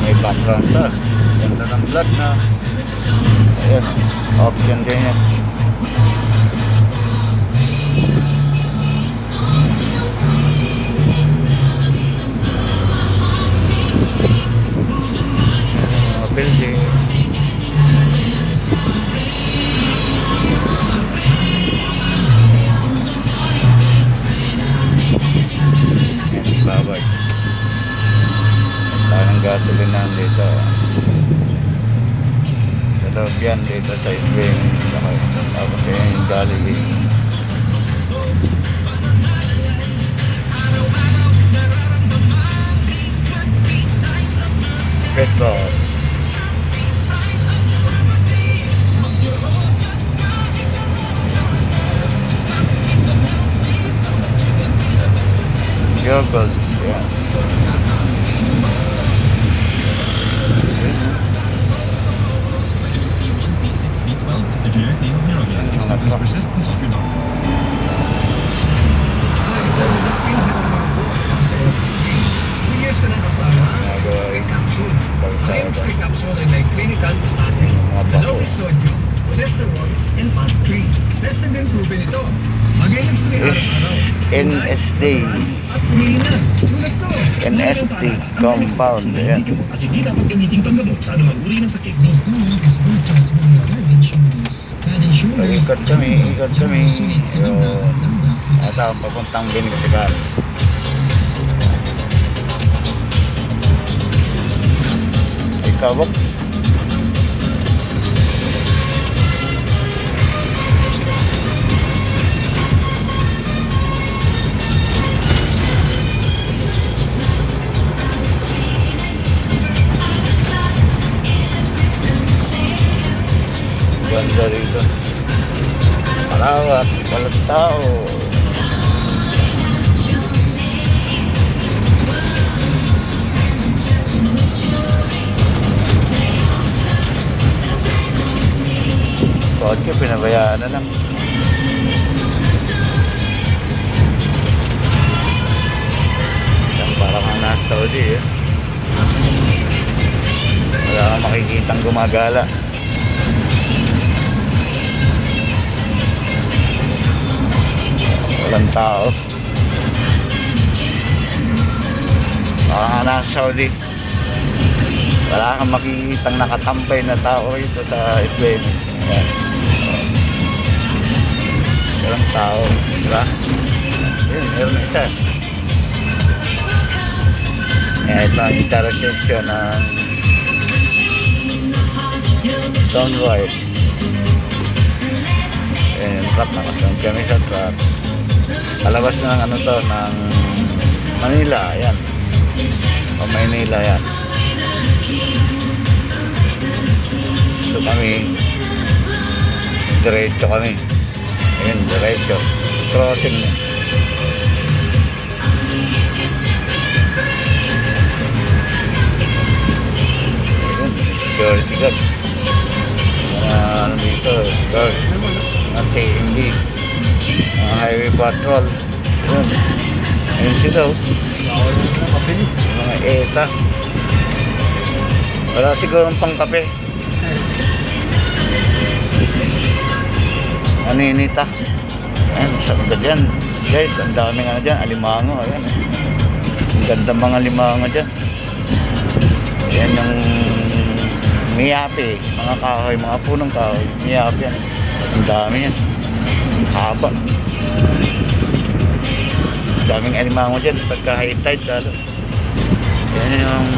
may background pa. Ganda ng vlog na. Ayan, option din yan. Building. Ayan, babay. Parang gasolinahan dito. Sa loob yan dito sa Spring. Tapos yun yung Jollibee. Petrol. Yogurt. Yeah. NSD compound. Ayan. At hindi dapat gamitin panggamot sa anumang uri ng sakit. Ikot kami. So, nasa papuntang Binigasigan. Ikaw ba? Ganda rito. Malawak, walang tao. Kotse, pinabayaan na lang. Yan, parang ang nasa Saudi eh. Wala kang makikitang gumagala. Walang tao. Parang nasa Saudi. Wala kang makikitang nakatampay na tao rito sa Islam. Ayan. Walang tao, diba? Yun, meron isa. Ayan, ito ang intersection ng Downright. Ayan, truck, nakasunod kami sa truck. Palabas na ng ano to, ng Manila. Ayan, o Manila yan. So kami diretso kami. Ayan, diretso crossing na. Ayan, George God. Ano dito, George at KMD, highway patrol. Ayan, ayun sila mga ETA. Wala siguro pang kape. Aninita. Ayan, saan ka dyan guys, ang daming ano dyan, alimango. Ayan, ang ganda mga limango dyan. Ayan yung miyapi, mga kahoy, mga punong kahoy, miyapi yan. Ang dami yan, haba. Daming alimango dyan pagka high tide lalo. Ayan yung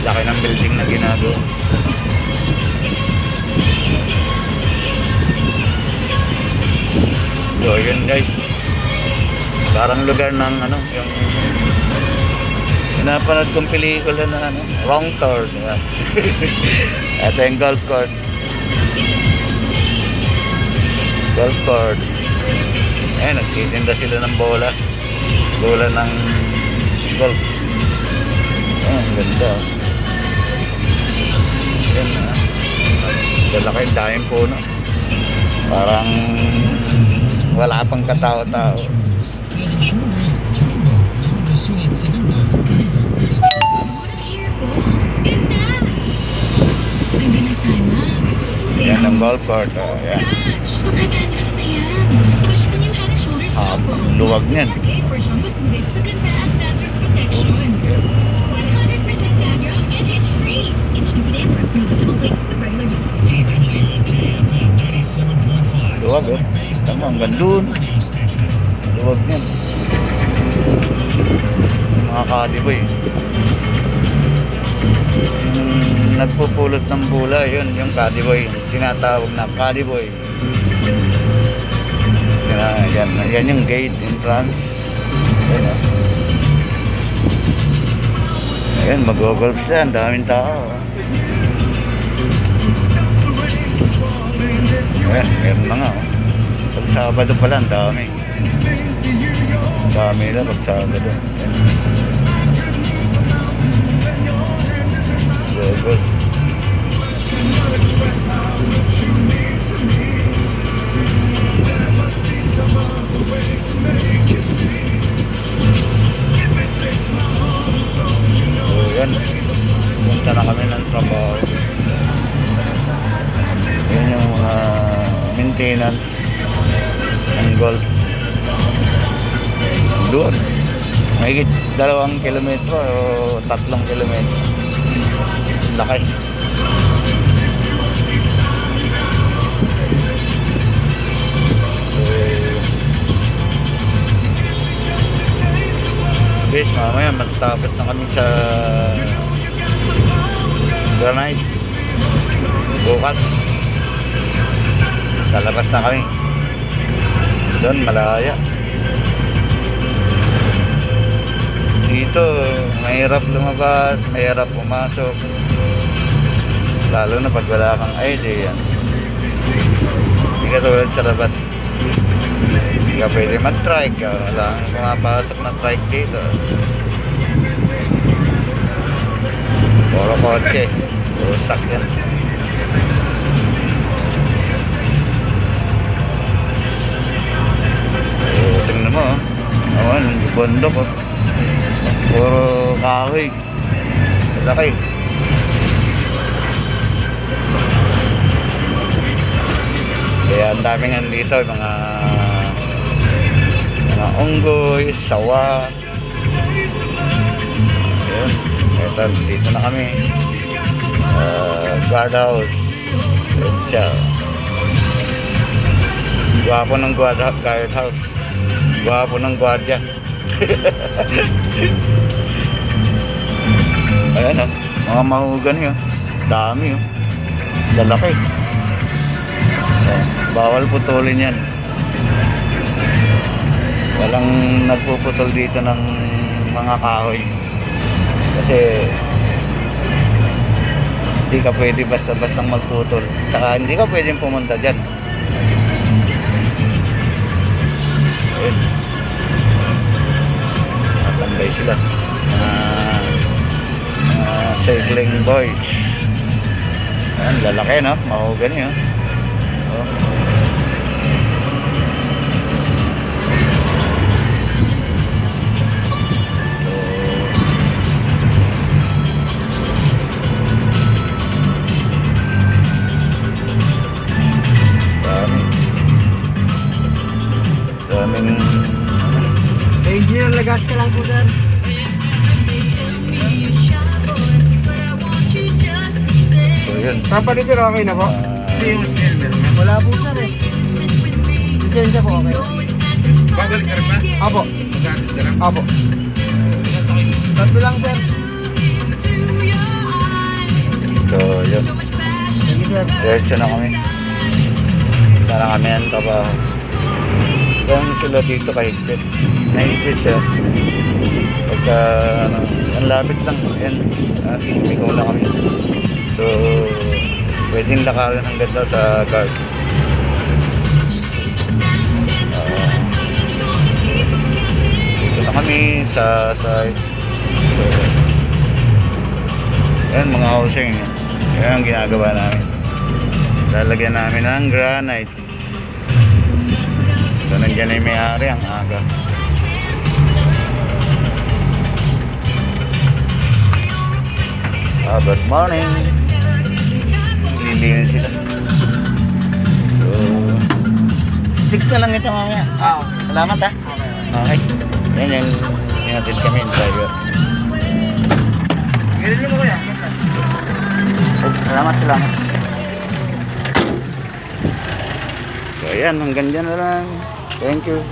laki ng building na ginagawa. So yun guys, parang lugar ng ano, yung napanood kong pelikula na ano, Wrong Turn. Ito yung golf court. Golf court. Ayan, nagtitinda sila ng bola ng golf. Ayan, ganda. Ayan na. Lalaki, daming puno. Parang wala pang katao-tao. Head and Shoulders Jumbo Number Suite 7. Pwede na sana. Yan ang golf court. Oh, yan. Baka dandruff na yan. Switch to new Head and Shoulders Ah, shampoo. luwag niyan. Okay for shampoo sulit sa ganda at dandruff protection. 100% dandruff and itch-free. Itch dividend with noticeable flakes with regular use. DWKFM 97.5. Luwag, oh. Tama, hanggang doon. Radio station. Luwag niyan. Mga kadiboy. Nagpupulot ng bula, yun, yung kadiboy. Tinatawag na kadiboy. Yan yung gate entrance. Ayan, oh. Ayan, mag-golf siya. Ang daming tao. Ayan, meron na nga. Oh. Pag Sabado pala, ang dami. Ang dami na pag Sabado. Go. So yan, punta na kami ng trabaho. Yan yung mga maintenance ng golf doon. Mahigit 2 kilometro o 3 kilometro. Laki. Guys, mamaya matatapos na kami sa granite. Bukas lalabas na kami doon, Malaya. Dito mahirap lumabas, mahirap pumasok, lalo na pag wala kang ID. Yan, hindi ka tulad sa labas. Hindi ka pwede mag-trike. Wala kang pumapasok na trike dito. Puro kotse, puro sakyan. Tingnan mo, awan, bundok, oh. Puro kahoy. Laki. Kaya ang daming andito, mga unggoy, sawa. Ayun, eto, dito na kami. Guardhouse. Ayun siya. Gwapo ng guardhouse. Gwapo ng guardia. Ayan, oh. Mga mahugan yun. Dami, oh. Lalaki. Bawal putulin yan. Walang nagpuputol dito ng mga kahoy. Kasi hindi ka pwede basta-bastang magputol. Saka hindi ka pwedeng pumunta dyan. Ayun. Natambay sila. Cycling boys. Ayan, lalaki, no? Mahugan yun. Oh. Daming Engineer, lagas ka lang po, sir. so yun. Papa ni sir, okay na po? Wala po, sir, eh. Lisensya po, okay. Babalik ka rin ba? Apo. Mag-alis ka lang? Apo. Tatlo lang, sir. So yun. Thank you, sir. Diretso na kami. Para kami ang trabaho. Kung sila dito kahigpit. Nahigpit siya. Pagka ang lapit lang. Yan. Ikaw lang kami. So pwedeng lakarin hanggang daw sa guard. Dito na kami sa side. So yan, mga housing. Yan ang ginagawa namin. Lalagyan namin ng granite. Ito na Nandiyan na yung may-ari, ang aga. Good morning. Liliyan sila. So, 6 na lang ito mamaya. Salamat ha. Okay. Yan yung hinatid kami yung driver. Ganun mo kuya. Salamat. So ayan, hanggang dyan na lang. Thank you.